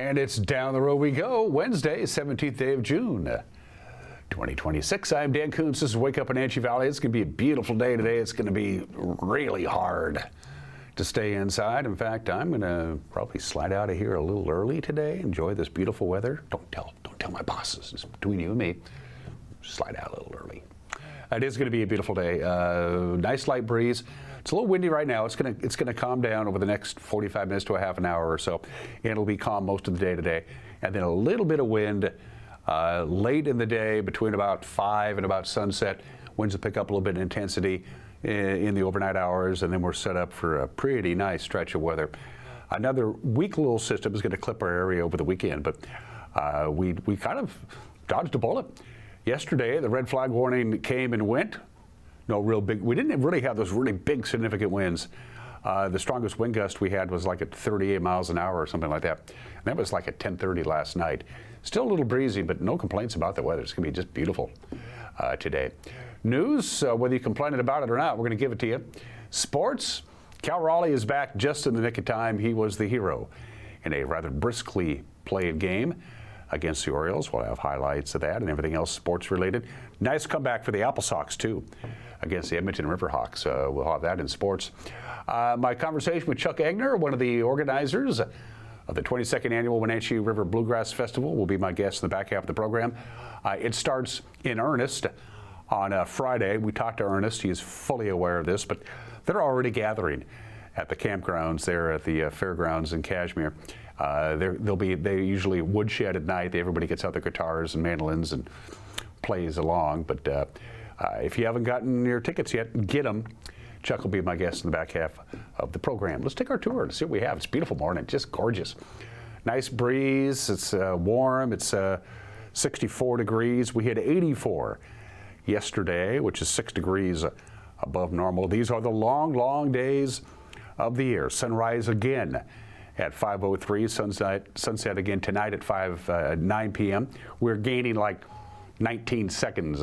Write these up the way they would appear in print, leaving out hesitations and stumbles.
And it's down the road we go. Wednesday, 17th day of June, 2026. I'm Dan Kuntz. This is Wake Up Wenatchee Valley. It's going to be a beautiful day today. It's going to be really hard to stay inside. In fact, I'm going to probably slide out of here a little early today. Enjoy this beautiful weather. Don't tell my bosses. It's between you and me. Slide out a little early. It is going to be a beautiful day. Nice light breeze. It's a little windy right now. It's going to calm down over the next 45 minutes to a half an hour or so. It'll be calm most of the day today, and then a little bit of wind late in the day between about 5 and about sunset. Winds will pick up a little bit in intensity in the overnight hours, and then we're set up for a pretty nice stretch of weather. Another weak little system is going to clip our area over the weekend, but we kind of dodged a bullet. Yesterday, the red flag warning came and went. No real big, we didn't really have those really big significant winds. The strongest wind gust we had was like at 38 miles an hour or something like that. And that was like at 10:30 last night. Still a little breezy, but no complaints about the weather. It's going to be just beautiful today. News, whether you're complaining about it or not, we're going to give it to you. Sports, Cal Raleigh is back just in the nick of time. He was the hero in a rather briskly played game against the Orioles. We'll have highlights of that and everything else sports related. Nice comeback for the Apple Sox too against the Edmonton Riverhawks. We'll have that in sports. My conversation with Chuck Egner, one of the organizers of the 22nd Annual Wenatchee River Bluegrass Festival, will be my guest in the back half of the program. It starts in earnest on Friday. We talked to Ernest. He is fully aware of this, but they're already gathering at the campgrounds there at the fairgrounds in Kashmir. They usually woodshed at night. Everybody gets out their guitars and mandolins and plays along. But if you haven't gotten your tickets yet, get them. Chuck will be my guest in the back half of the program. Let's take our tour to see what we have. It's a beautiful morning, just gorgeous. Nice breeze. It's warm. It's 64 degrees. We hit 84 yesterday, which is 6 degrees above normal. These are the long, long days of the year. Sunrise again at 5:03, sunset again tonight at 9 p.m. We're gaining like 19 seconds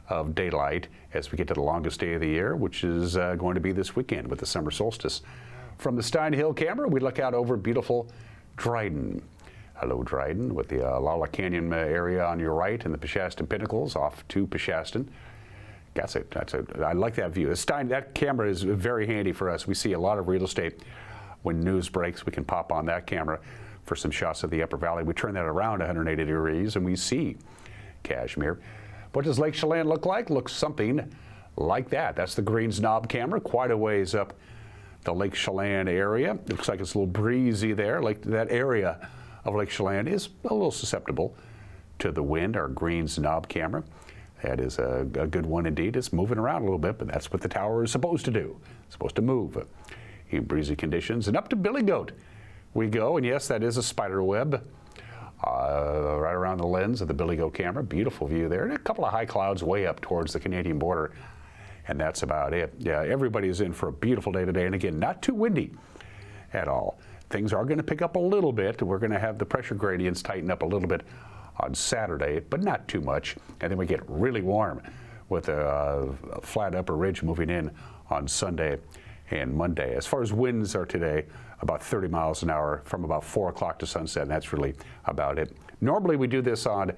of daylight as we get to the longest day of the year, which is going to be this weekend with the summer solstice. From the Stein Hill camera, we look out over beautiful Dryden. Hello, Dryden, with the Lala Canyon area on your right and the Peshastin Pinnacles off to Peshastin. I like that view. That camera is very handy for us. We see a lot of real estate. When news breaks, we can pop on that camera for some shots of the Upper Valley. We turn that around 180 degrees and we see Kashmir. What does Lake Chelan look like? Looks something like that. That's the Greens Knob camera, quite a ways up the Lake Chelan area. It looks like it's a little breezy there. Like that area of Lake Chelan is a little susceptible to the wind. Our Greens Knob camera. That is a good one indeed. It's moving around a little bit, but that's what the tower is supposed to do. It's supposed to move in breezy conditions. And up to Billy Goat we go, and yes, that is a spider web right around the lens of the Billy Goat camera. Beautiful view there, and a couple of high clouds way up towards the Canadian border, and that's about it. Yeah, everybody's in for a beautiful day today, and again, not too windy at all. Things are going to pick up a little bit. We're going to have the pressure gradients tighten up a little bit on Saturday, but not too much, and then we get really warm with a flat upper ridge moving in on Sunday and Monday. As far as winds are today, about 30 miles an hour from about 4 o'clock to sunset, and that's really about it. Normally we do this on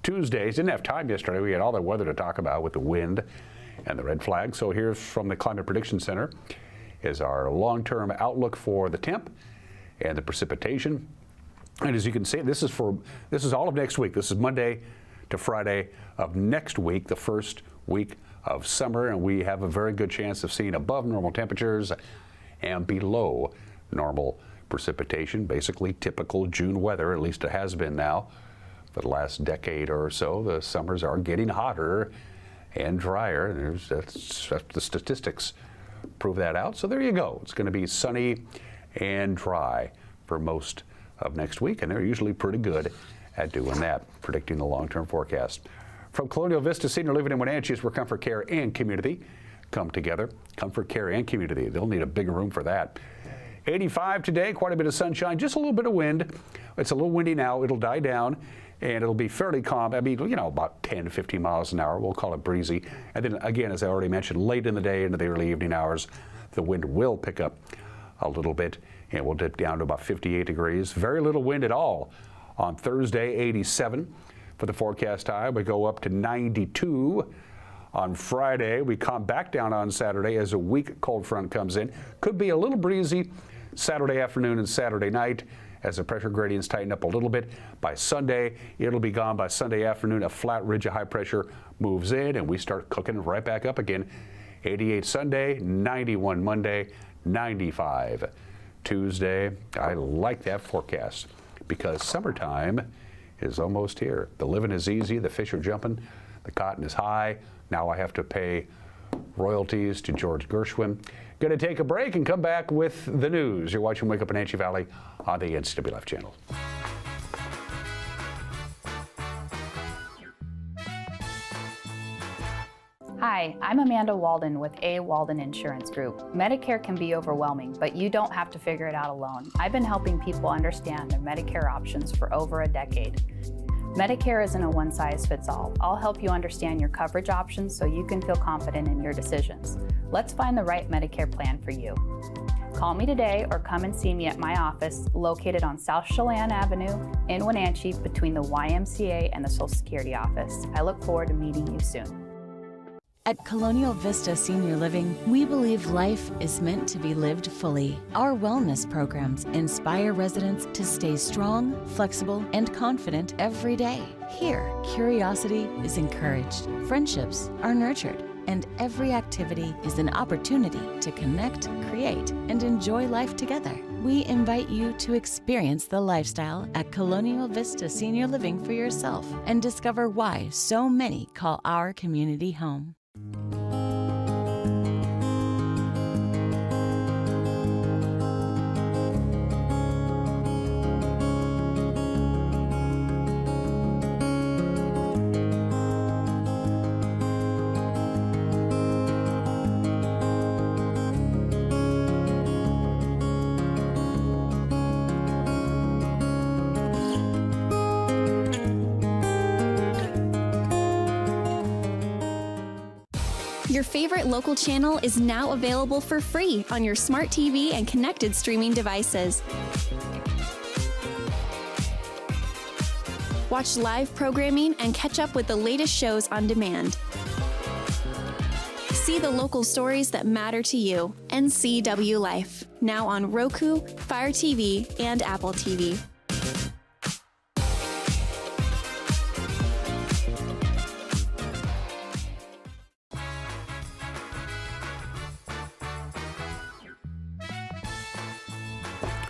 Tuesdays. Didn't have time yesterday. We had all the weather to talk about with the wind and the red flag. So here's from the Climate Prediction Center is our long-term outlook for the temp and the precipitation. And as you can see, this is all of next week. This is Monday to Friday of next week, the first week of summer, and we have a very good chance of seeing above normal temperatures and below normal precipitation, basically typical June weather, at least it has been now for the last decade or so. The summers are getting hotter and drier. The statistics prove that out. So there you go. It's going to be sunny and dry for most of next week, and they're usually pretty good at doing that, predicting the long-term forecast. From Colonial Vista Senior Living in Wenatchee is where comfort, care, and community come together. Comfort, care, and community. They'll need a bigger room for that. 85 today, quite a bit of sunshine, just a little bit of wind. It's a little windy now. It'll die down, and it'll be fairly calm. I mean, about 10 to 15 miles an hour. We'll call it breezy. And then, again, as I already mentioned, late in the day into the early evening hours, the wind will pick up a little bit and we'll dip down to about 58 degrees. Very little wind at all. On Thursday, 87 for the forecast high. We go up to 92 on Friday. We come back down on Saturday as a weak cold front comes in. Could be a little breezy Saturday afternoon and Saturday night as the pressure gradients tighten up a little bit. By Sunday, it'll be gone. By Sunday afternoon, a flat ridge of high pressure moves in, and we start cooking right back up again. 88 Sunday, 91 Monday, 95 Tuesday. I like that forecast because summertime is almost here. The living is easy, the fish are jumping, the cotton is high. Now I have to pay royalties to George Gershwin. Going to take a break and come back with the news. You're watching Wake Up Wenatchee Valley on the NCWF channel. Hi, I'm Amanda Walden with A. Walden Insurance Group. Medicare can be overwhelming, but you don't have to figure it out alone. I've been helping people understand their Medicare options for over a decade. Medicare isn't a one-size-fits-all. I'll help you understand your coverage options so you can feel confident in your decisions. Let's find the right Medicare plan for you. Call me today or come and see me at my office located on South Chelan Avenue in Wenatchee between the YMCA and the Social Security office. I look forward to meeting you soon. At Colonial Vista Senior Living, we believe life is meant to be lived fully. Our wellness programs inspire residents to stay strong, flexible, and confident every day. Here, curiosity is encouraged, friendships are nurtured, and every activity is an opportunity to connect, create, and enjoy life together. We invite you to experience the lifestyle at Colonial Vista Senior Living for yourself and discover why so many call our community home. Your favorite local channel is now available for free on your smart TV and connected streaming devices. Watch live programming and catch up with the latest shows on demand. See the local stories that matter to you. NCW Life, now on Roku, Fire TV, and Apple TV.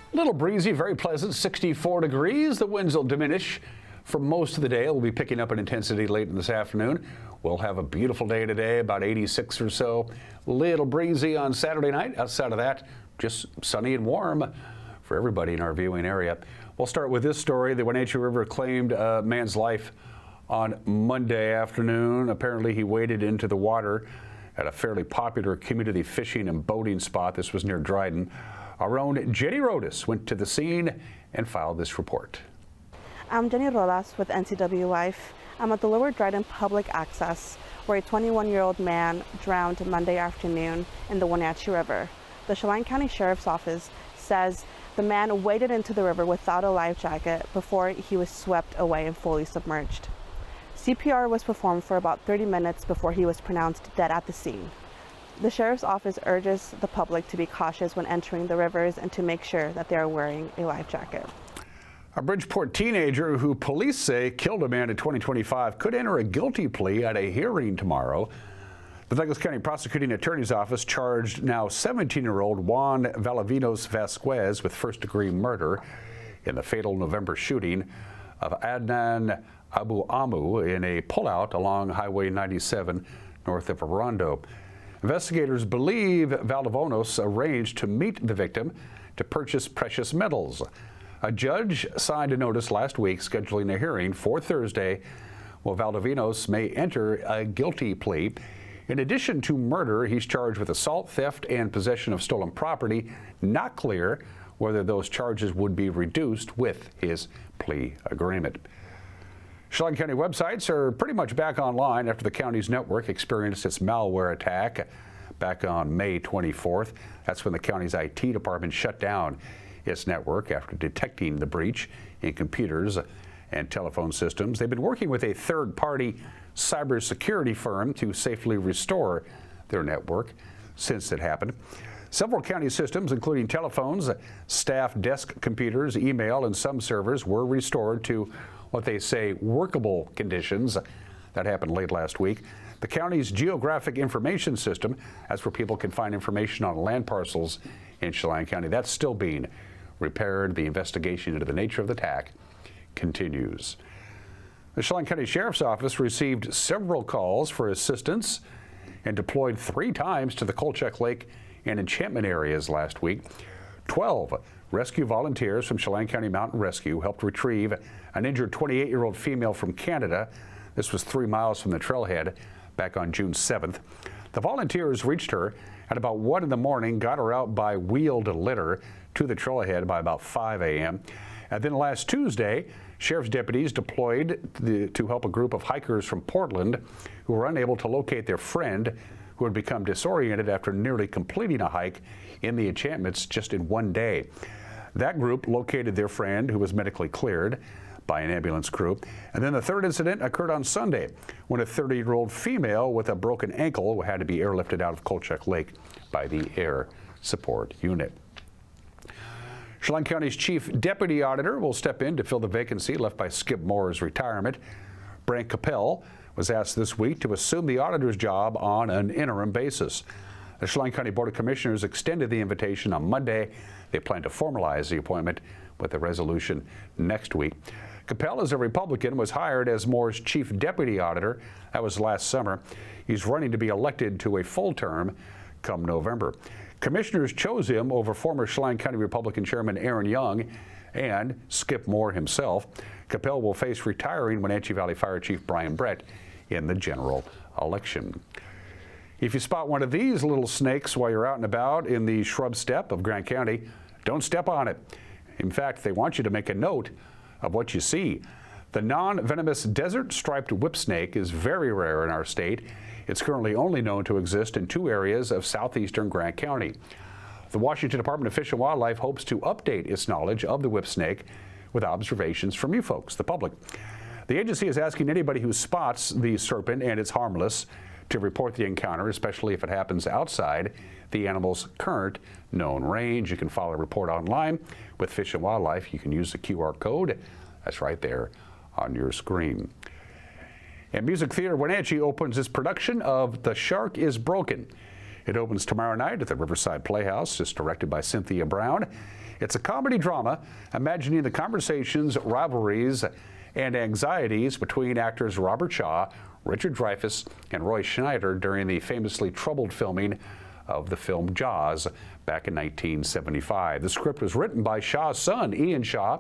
A little breezy, very pleasant, 64 degrees. The winds will diminish for most of the day. We'll be picking up in intensity late in this afternoon. We'll have a beautiful day today, about 86 or so. Little breezy on Saturday night. Outside of that, just sunny and warm for everybody in our viewing area. We'll start with this story. The Wenatchee River claimed a man's life on Monday afternoon. Apparently, he waded into the water at a fairly popular community fishing and boating spot. This was near Dryden. Our own Jenny Rodas went to the scene and filed this report. I'm Jenny Rodas with NCW Life. I'm at the Lower Dryden Public Access, where a 21-year-old man drowned Monday afternoon in the Wenatchee River. The Chelan County Sheriff's Office says the man waded into the river without a life jacket before he was swept away and fully submerged. CPR was performed for about 30 minutes before he was pronounced dead at the scene. The Sheriff's Office urges the public to be cautious when entering the rivers and to make sure that they are wearing a life jacket. A Bridgeport teenager who police say killed a man in 2025 could enter a guilty plea at a hearing tomorrow. The Douglas County Prosecuting Attorney's Office charged now 17-year-old Juan Valavinos Vasquez with first-degree murder in the fatal November shooting of Adnan Abu Amu in a pullout along Highway 97 north of Arrondo. Investigators believe Valavinos arranged to meet the victim to purchase precious metals. A judge signed a notice last week scheduling a hearing for Thursday, while Valavinos may enter a guilty plea. In addition to murder, he's charged with assault, theft, and possession of stolen property. Not clear whether those charges would be reduced with his plea agreement. Chelan County websites are pretty much back online after the county's network experienced its malware attack back on May 24th. That's when the county's IT department shut down. its network after detecting the breach in computers and telephone systems. They've been working with a third-party cybersecurity firm to safely restore their network since it happened. Several county systems, including telephones, staff desk computers, email, and some servers, were restored to what they say workable conditions. That happened late last week. The county's geographic information system, that's where people can find information on land parcels in Chelan County, that's still being repaired. The investigation into the nature of the attack continues. The Chelan County Sheriff's Office received several calls for assistance and deployed 3 times to the Kolchak Lake and enchantment areas last week. 12 rescue volunteers from Chelan County Mountain Rescue helped retrieve an injured 28-year-old female from Canada. This was 3 miles from the trailhead back on June 7th. The volunteers reached her at about 1 in the morning, got her out by wheeled litter to the trailhead by about 5 a.m. And then last Tuesday, sheriff's deputies deployed to help a group of hikers from Portland who were unable to locate their friend who had become disoriented after nearly completing a hike in the enchantments just in 1 day. That group located their friend, who was medically cleared by an ambulance crew. And then the third incident occurred on Sunday when a 30-year-old female with a broken ankle had to be airlifted out of Kolchak Lake by the Air Support Unit. Chelan County's chief deputy auditor will step in to fill the vacancy left by Skip Moore's retirement. Brant Capel was asked this week to assume the auditor's job on an interim basis. The Chelan County Board of Commissioners extended the invitation on Monday. They plan to formalize the appointment with a resolution next week. Capel, as a Republican, was hired as Moore's chief deputy auditor. That was last summer. He's running to be elected to a full term come November. Commissioners chose him over former Chelan County Republican Chairman Aaron Young and Skip Moore himself. Capel will face retiring Wenatchee Valley Fire Chief Brian Brett in the general election. If you spot one of these little snakes while you're out and about in the shrub steppe of Grant County, don't step on it. In fact, they want you to make a note of what you see. The non-venomous desert-striped whipsnake is very rare in our state. It's currently only known to exist in 2 areas of southeastern Grant County. The Washington Department of Fish and Wildlife hopes to update its knowledge of the whipsnake with observations from you folks, the public. The agency is asking anybody who spots the serpent, and it's harmless, to report the encounter, especially if it happens outside the animal's current known range. You can file a report online with Fish and Wildlife. You can use the QR code that's right there on your screen. And Music Theater Wenatchee opens its production of The Shark is Broken. It opens tomorrow night at the Riverside Playhouse. It's directed by Cynthia Brown. It's a comedy drama imagining the conversations, rivalries, and anxieties between actors Robert Shaw, Richard Dreyfuss, and Roy Schneider during the famously troubled filming of the film Jaws back in 1975. The script was written by Shaw's son, Ian Shaw,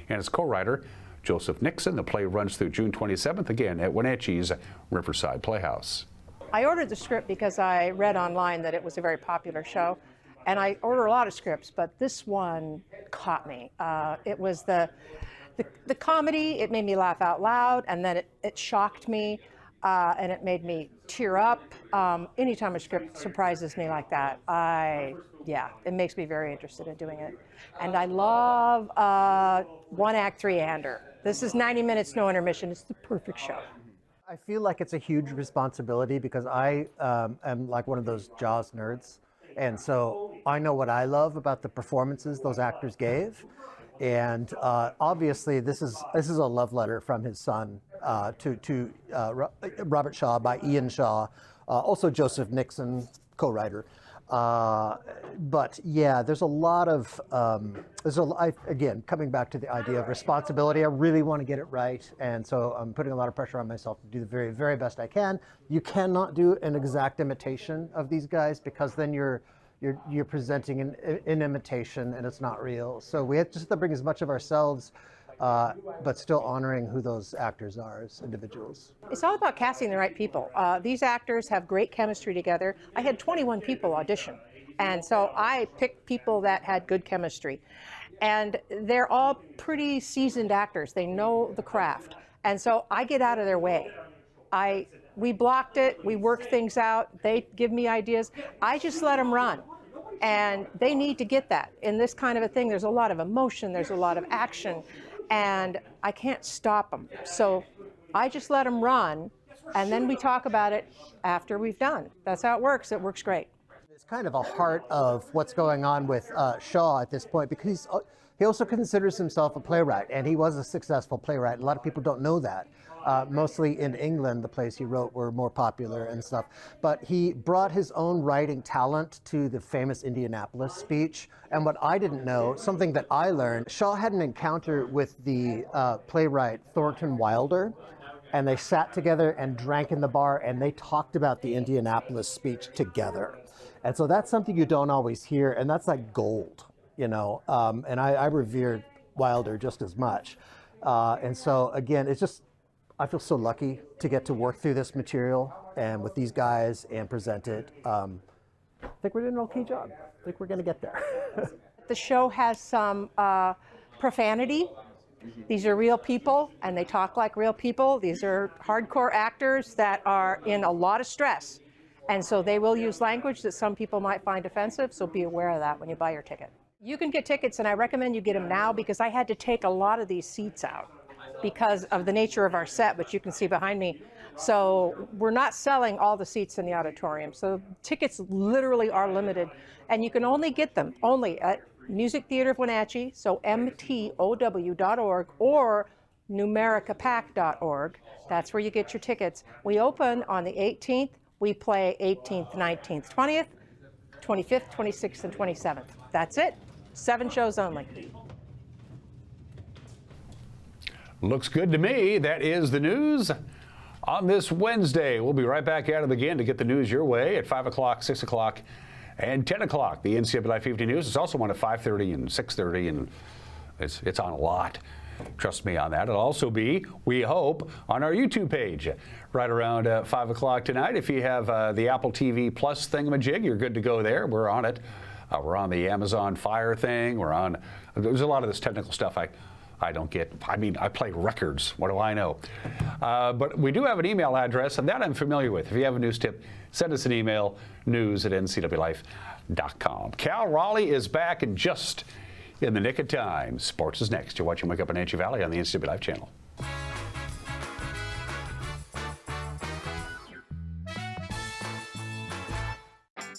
and his co-writer, Joseph Nixon. The play runs through June 27th, again at Wenatchee's Riverside Playhouse. I ordered the script because I read online that it was a very popular show, and I order a lot of scripts, but this one caught me. It was the comedy. It made me laugh out loud, and then it shocked me, and it made me tear up. Anytime a script surprises me like that, it makes me very interested in doing it. And I love one act, 3-hander. This is 90 minutes, no intermission. It's the perfect show. I feel like it's a huge responsibility because I am like one of those Jaws nerds. And so I know what I love about the performances those actors gave. And obviously this is a love letter from his son to Robert Shaw by Ian Shaw, also Joseph Nixon, co-writer. But yeah, there's a lot of, again, coming back to the idea of responsibility, I really want to get it right. And so I'm putting a lot of pressure on myself to do the very, very best I can. You cannot do an exact imitation of these guys because then you're presenting an imitation and it's not real. So we have to bring as much of ourselves, but still honoring who those actors are as individuals. It's all about casting the right people. These actors have great chemistry together. I had 21 people audition, and so I picked people that had good chemistry. And they're all pretty seasoned actors. They know the craft. And so I get out of their way. We blocked it, we work things out, they give me ideas. I just let them run. And they need to get that. In this kind of a thing, there's a lot of emotion, there's a lot of action, and I can't stop them. So I just let them run, and then we talk about it after we've done. That's how it works. It works great. It's kind of a heart of what's going on with Shaw at this point, because he also considers himself a playwright, and he was a successful playwright. A lot of people don't know that. Mostly in England, the plays he wrote were more popular and stuff. But he brought his own writing talent to the famous Indianapolis speech. And what I didn't know, something that I learned, Shaw had an encounter with the playwright Thornton Wilder, and they sat together and drank in the bar, and they talked about the Indianapolis speech together. And so that's something you don't always hear, and that's like gold, you know. And I revered Wilder just as much. And so again, it's just, I feel so lucky to get to work through this material and with these guys and present it. I think we're doing an okay job. I think we're going to get there. The show has some profanity. These are real people, and they talk like real people. These are hardcore actors that are in a lot of stress. And so they will use language that some people might find offensive, so be aware of that when you buy your ticket. You can get tickets, and I recommend you get them now, because I had to take a lot of these seats out because of the nature of our set, which you can see behind me. So we're not selling all the seats in the auditorium. So tickets literally are limited, and you can only get them at Music Theater of Wenatchee, so mtow.org, or numericapac.org. That's where you get your tickets. We open on the 18th. We play 18th, 19th, 20th, 25th, 26th, and 27th. That's it. 7 shows only. Looks good to me. That is the news on this Wednesday. We'll be right back at it again to get the news your way at 5 o'clock, 6 o'clock, and 10 o'clock. The NCAA 50 News is also on at 5:30 and 6:30, and it's on a lot. Trust me on that. It'll also be, we hope, on our YouTube page right around 5 o'clock tonight. If you have the Apple TV Plus thingamajig, you're good to go there. We're on it. We're on the Amazon Fire thing. There's a lot of this technical stuff I don't get. I mean, I play records. What do I know? But we do have an email address, and that I'm familiar with. If you have a news tip, send us an email, news@ncwlife.com. Cal Raleigh is back in just in the nick of time. Sports is next. You're watching Wake Up Wenatchee Valley on the NCW Life channel.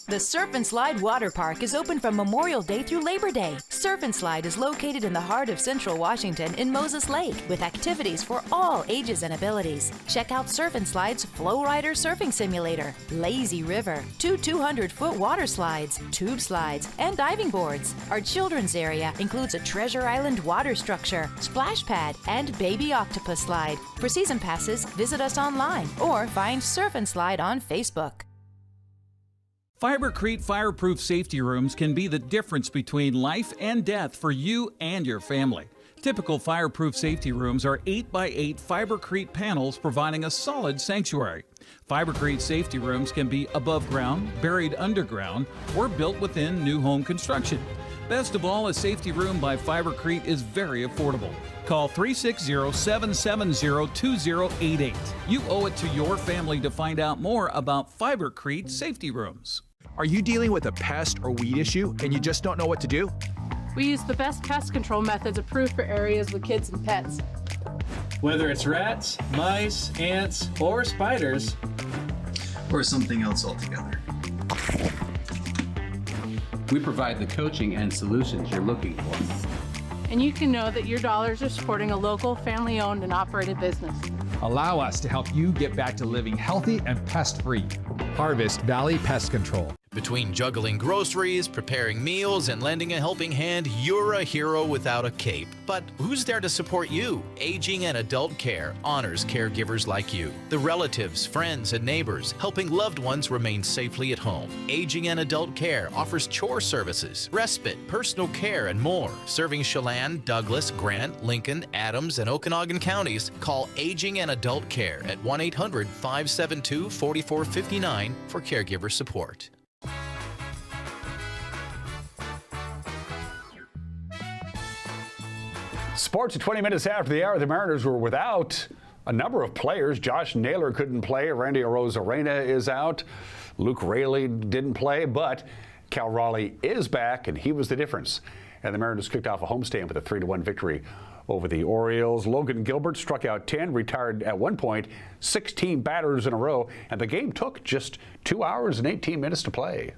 The Surf and Slide Water Park is open from Memorial Day through Labor Day. Surf and Slide is located in the heart of Central Washington in Moses Lake with activities for all ages and abilities. Check out Surf and Slide's Flow Rider Surfing Simulator, Lazy River, 2 200-foot water slides, tube slides, and diving boards. Our children's area includes a Treasure Island water structure, splash pad, and baby octopus slide. For season passes, visit us online or find Surf and Slide on Facebook. Fibercrete fireproof safety rooms can be the difference between life and death for you and your family. Typical fireproof safety rooms are 8x8 Fibercrete panels providing a solid sanctuary. Fibercrete safety rooms can be above ground, buried underground, or built within new home construction. Best of all, a safety room by Fibercrete is very affordable. Call 360-770-2088. You owe it to your family to find out more about Fibercrete safety rooms. Are you dealing with a pest or weed issue and you just don't know what to do? We use the best pest control methods approved for areas with kids and pets. Whether it's rats, mice, ants, or spiders, or something else altogether, we provide the coaching and solutions you're looking for. And you can know that your dollars are supporting a local, family-owned and operated business. Allow us to help you get back to living healthy and pest-free. Harvest Valley Pest Control. Between juggling groceries, preparing meals, and lending a helping hand, you're a hero without a cape. But who's there to support you? Aging and Adult Care honors caregivers like you, the relatives, friends, and neighbors, helping loved ones remain safely at home. Aging and Adult Care offers chore services, respite, personal care, and more. Serving Chelan, Douglas, Grant, Lincoln, Adams, and Okanagan counties, call Aging and Adult Care at 1-800-572-4459 for caregiver support. Sports at 20 minutes after the hour. The Mariners were without a number of players. Josh Naylor couldn't play. Randy Arozarena is out. Luke Raley didn't play, but Cal Raleigh is back, and he was the difference. And the Mariners kicked off a homestand with a 3-1 victory over the Orioles. Logan Gilbert struck out 10, retired at one point 16 batters in a row, and the game took just 2 hours and 18 minutes to play.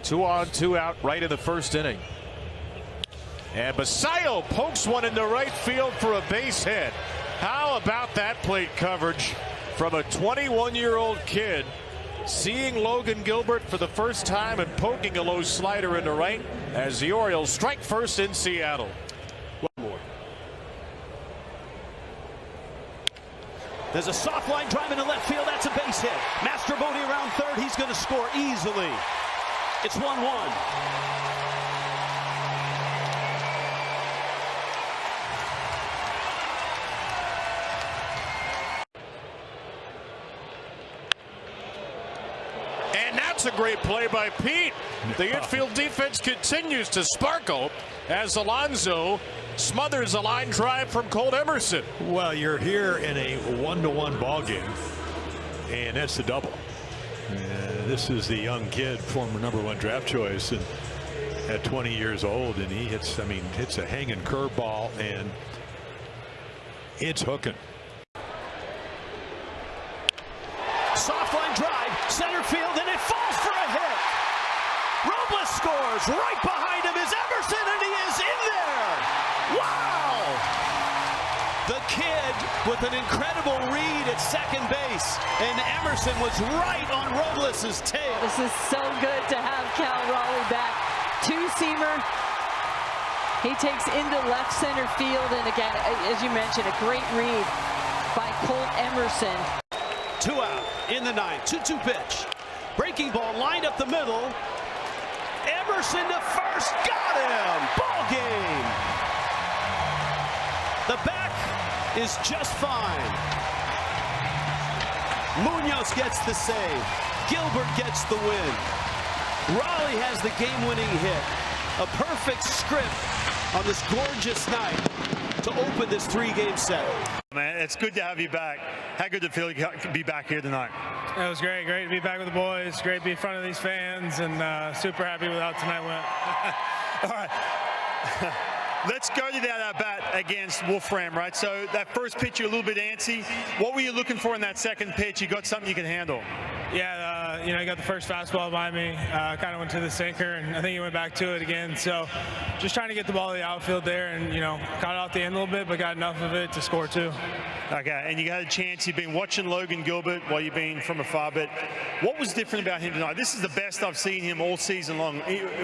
2 on, 2 out right in the first inning. And Basayo pokes one into right field for a base hit. How about that plate coverage from a 21-year-old kid, seeing Logan Gilbert for the first time and poking a low slider into right as the Orioles strike first in Seattle. One more. There's a soft line drive into left field. That's a base hit. Mastroboni around third. He's going to score easily. It's 1-1. That's a great play by Pete. The infield defense continues to sparkle as Alonso smothers a line drive from Colt Emerson. Well, you're here in a 1-1 ball game, and that's the double. This is the young kid, former #1 draft choice, and at 20 years old, and he hits, hits a hanging curveball, and it's hooking. Soft line drive, center field, and it falls for a hit. Robles scores. Right behind him is Emerson, and he is in there. Wow! The kid with an incredible read at second base, and Emerson was right on Robles' tail. This is so good to have Cal Raleigh back. Two-seamer. He takes into left center field, and again, as you mentioned, a great read by Colt Emerson. 2 out in the ninth. 2-2 pitch. Breaking ball lined up the middle. Emerson to first. Got him. Ball game. The back is just fine. Munoz gets the save. Gilbert gets the win. Raleigh has the game-winning hit. A perfect script on this gorgeous night to open this 3-game set. Man, it's good to have you back. How good to feel to be back here tonight? It was great to be back with the boys. Great to be in front of these fans, and super happy with how tonight went. All right. Let's go to that at-bat against Wolfram, right? So that first pitch, you're a little bit antsy. What were you looking for in that second pitch? You got something you can handle? Yeah, I got the first fastball by me. Kind of went to the sinker, and I think he went back to it again. So just trying to get the ball to the outfield there, and, caught it off the end a little bit, but got enough of it to score two. Okay, and you had a chance. You've been watching Logan Gilbert while you've been from afar, but what was different about him tonight? This is the best I've seen him all season long.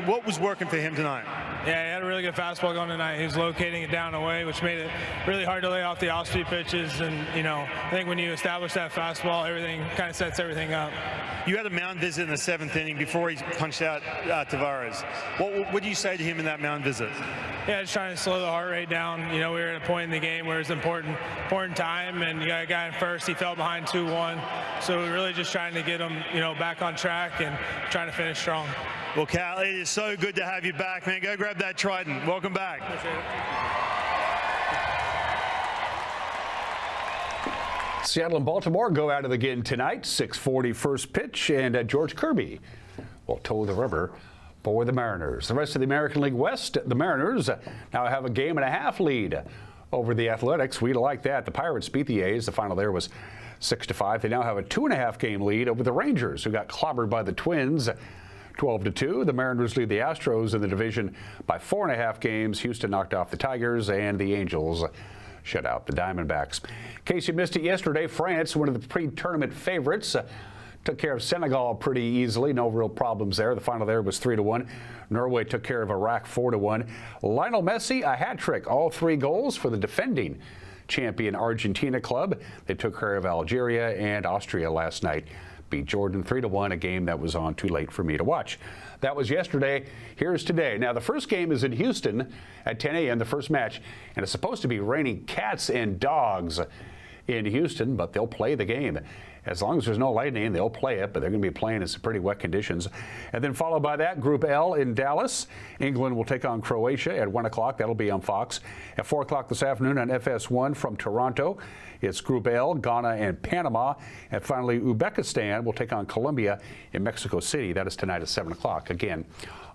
What was working for him tonight? Yeah, he had a really good fastball going tonight. He was locating it down away, which made it really hard to lay off the off-speed pitches. And, I think when you establish that fastball, everything kind of sets everything up. You had a mound visit in the 7th inning before he punched out Tavares. What do you say to him in that mound visit? Yeah, just trying to slow the heart rate down. We were at a point in the game where it's important time, and you got a guy in first. He fell behind 2-1. So we're really just trying to get him, back on track and trying to finish strong. Well, Cal, it is so good to have you back, man. Go grab that Trident. Welcome back. Seattle and Baltimore go at it again tonight. 6:40 first pitch, and George Kirby will toe the rubber for the Mariners. The rest of the American League West, the Mariners now have a 1.5-game lead over the Athletics. We like that. The Pirates beat the A's. The final there was 6-5. They now have a 2.5-game lead over the Rangers, who got clobbered by the Twins 12-2. The Mariners lead the Astros in the division by 4.5 games. Houston knocked off the Tigers, and the Angels shut out the Diamondbacks. In case you missed it yesterday, France, one of the pre-tournament favorites, took care of Senegal pretty easily. No real problems there. The final there was 3-1. Norway took care of Iraq 4-1. Lionel Messi, a hat trick. All 3 goals for the defending champion Argentina club. They took care of Algeria and Austria last night. Beat Jordan 3-1, a game that was on too late for me to watch. That was yesterday. Here's today. Now, the first game is in Houston at 10 a.m., the first match, and it's supposed to be raining cats and dogs in Houston, but they'll play the game. As long as there's no lightning, they'll play it, but they're going to be playing in some pretty wet conditions. And then followed by that, Group L in Dallas. England will take on Croatia at 1 o'clock. That'll be on Fox. At 4 o'clock this afternoon on FS1 from Toronto, it's Group L, Ghana and Panama. And finally, Uzbekistan will take on Colombia in Mexico City. That is tonight at 7 o'clock, again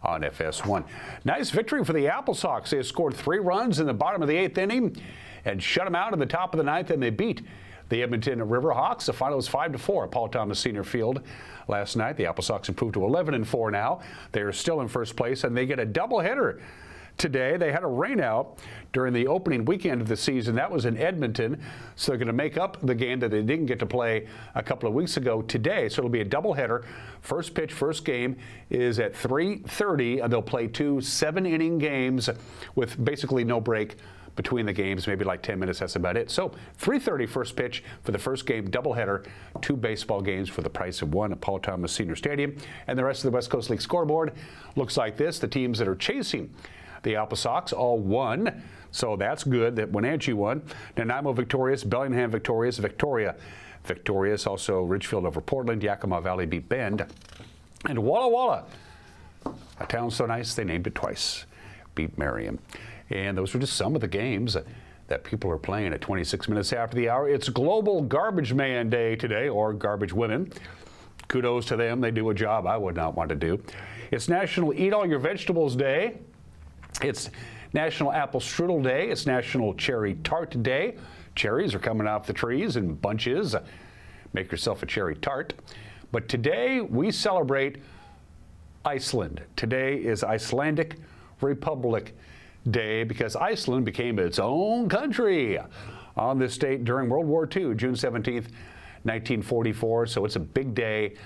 on FS1. Nice victory for the Apple Sox. They scored 3 runs in the bottom of the 8th inning and shut them out in the top of the 9th, and they beat the Edmonton Riverhawks. The final was 5-4 at Paul Thomas Senior Field last night. The Apple Sox improved to 11-4 now. They are still in first place, and they get a doubleheader today. They had a rainout during the opening weekend of the season. That was in Edmonton, so they're going to make up the game that they didn't get to play a couple of weeks ago today. So it'll be a doubleheader. First pitch, first game is at 3:30, and they'll play 2 7-inning games with basically no break between the games, maybe like 10 minutes, that's about it. So 3:30 first pitch for the first game, doubleheader, 2 baseball games for the price of 1 at Paul Thomas Senior Stadium. And the rest of the West Coast League scoreboard looks like this. The teams that are chasing the Apple Sox all won, so that's good that Wenatchee won. Nanaimo victorious, Bellingham victorious, Victoria victorious, also Ridgefield over Portland, Yakima Valley beat Bend, and Walla Walla, a town so nice they named it twice, beat Marion. And those are just some of the games that people are playing at 26 minutes after the hour. It's Global Garbage Man Day today, or Garbage Women. Kudos to them. They do a job I would not want to do. It's National Eat All Your Vegetables Day. It's National Apple Strudel Day. It's National Cherry Tart Day. Cherries are coming off the trees in bunches. Make yourself a cherry tart. But today we celebrate Iceland. Today is Icelandic Republic Day because Iceland became its own country on this date during World War II, June 17th, 1944. So it's a big day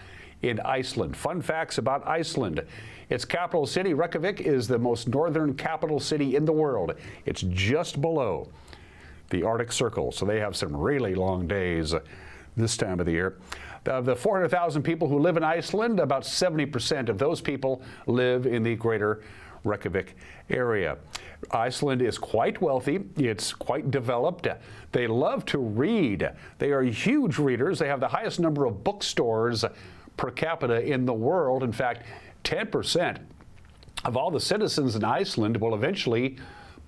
in Iceland. Fun facts about Iceland. Its capital city, Reykjavik, is the most northern capital city in the world. It's just below the Arctic Circle, so they have some really long days this time of the year. Of the 400,000 people who live in Iceland, about 70% of those people live in the greater Reykjavik area. Iceland is quite wealthy. It's quite developed. They love to read. They are huge readers. They have the highest number of bookstores per capita in the world. In fact, 10% of all the citizens in Iceland will eventually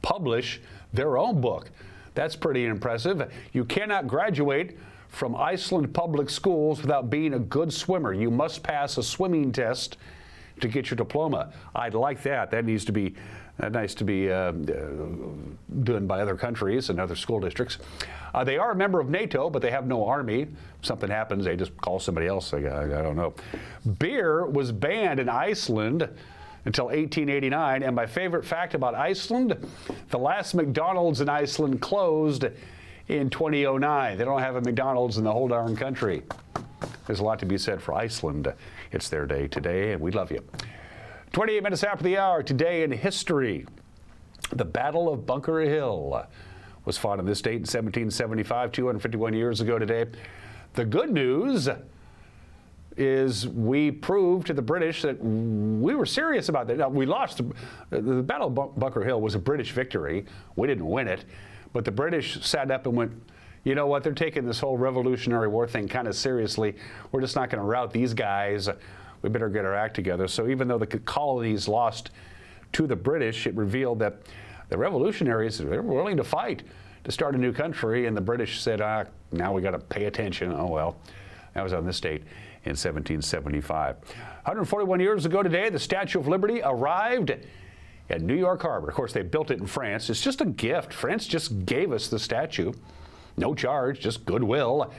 publish their own book. That's pretty impressive. You cannot graduate from Iceland public schools without being a good swimmer. You must pass a swimming test to get your diploma. I'd like that. That needs to be nice to be done by other countries and other school districts. They are a member of NATO, but they have no army. If something happens, they just call somebody else. I don't know. Beer was banned in Iceland until 1889. And my favorite fact about Iceland, the last McDonald's in Iceland closed in 2009. They don't have a McDonald's in the whole darn country. There's a lot to be said for Iceland. It's their day today, and we love you. 28 minutes after the hour, today in history, the Battle of Bunker Hill was fought on this date in 1775, 251 years ago today. The good news is we proved to the British that we were serious about that. Now, we lost. The Battle of Bunker Hill was a British victory. We didn't win it, but the British sat up and went, you know what, they're taking this whole Revolutionary War thing kind of seriously. We're just not going to rout these guys. We better get our act together. So even though the colonies lost to the British, it revealed that the revolutionaries, they were willing to fight to start a new country, and the British said, now we got to pay attention. Oh, well, that was on this date in 1775. 141 years ago today, the Statue of Liberty arrived at New York Harbor. Of course, they built it in France. It's just a gift. France just gave us the statue. No charge, just goodwill.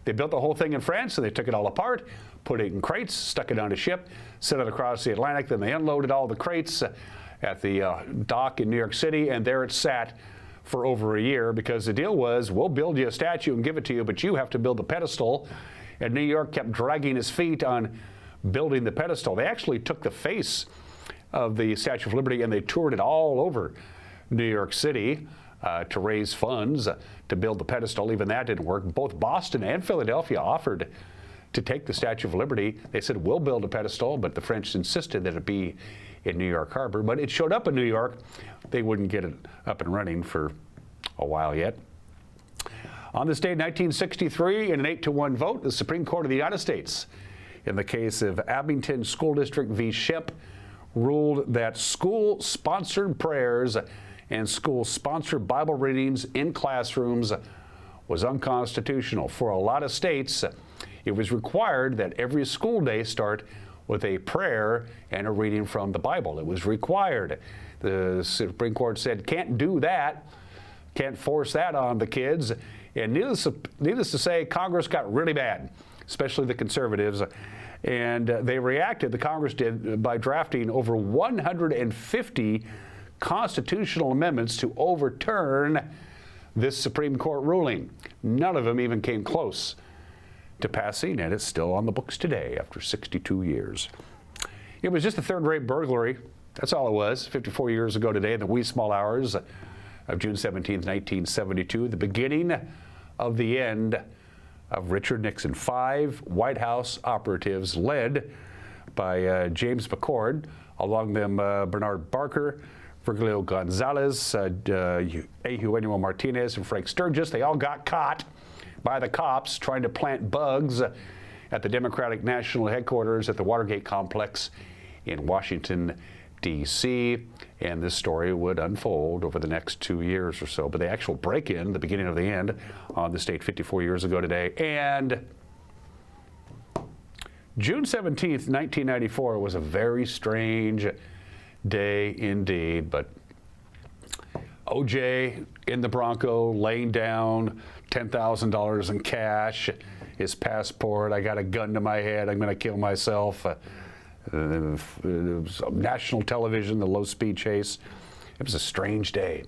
They built the whole thing in France, and they took it all apart, put it in crates, stuck it on a ship, sent it across the Atlantic. Then they unloaded all the crates at the dock in New York City, and there it sat for over a year because the deal was, we'll build you a statue and give it to you, but you have to build the pedestal. And New York kept dragging his feet on building the pedestal. They actually took the face of the Statue of Liberty and they toured it all over New York City to raise funds to build the pedestal. Even that didn't work. Both Boston and Philadelphia offered to take the Statue of Liberty. They said, we'll build a pedestal, but the French insisted that it be in New York Harbor. But it showed up in New York. They wouldn't get it up and running for a while yet. On this day in 1963, in an 8-1 vote, the Supreme Court of the United States, in the case of Abington School District v. Shemp, ruled that school-sponsored prayers and school-sponsored Bible readings in classrooms was unconstitutional. For a lot of states, it was required that every school day start with a prayer and a reading from the Bible. It was required. The Supreme Court said, can't do that, can't force that on the kids. And needless to say, Congress got really bad, especially the conservatives. And they reacted, the Congress did, by drafting over 150 constitutional amendments to overturn this Supreme Court ruling. None of them even came close to passing, and it's still on the books today after 62 years. It was just a third-rate burglary. That's all it was, 54 years ago today in the wee small hours of June 17, 1972, the beginning of the end of Richard Nixon. 5 White House operatives led by James McCord, along them Bernard Barker, Virgilio Gonzalez, Eugenio Martinez, and Frank Sturgis. They all got caught by the cops trying to plant bugs at the Democratic National Headquarters at the Watergate Complex in Washington, D.C., and this story would unfold over the next 2 years or so. But the actual break-in, the beginning of the end, on this date 54 years ago today. And June 17th, 1994 was a very strange day indeed, but O.J. in the Bronco laying down $10,000 in cash, his passport, I got a gun to my head, I'm going to kill myself. National television, the low-speed chase. It was a strange day.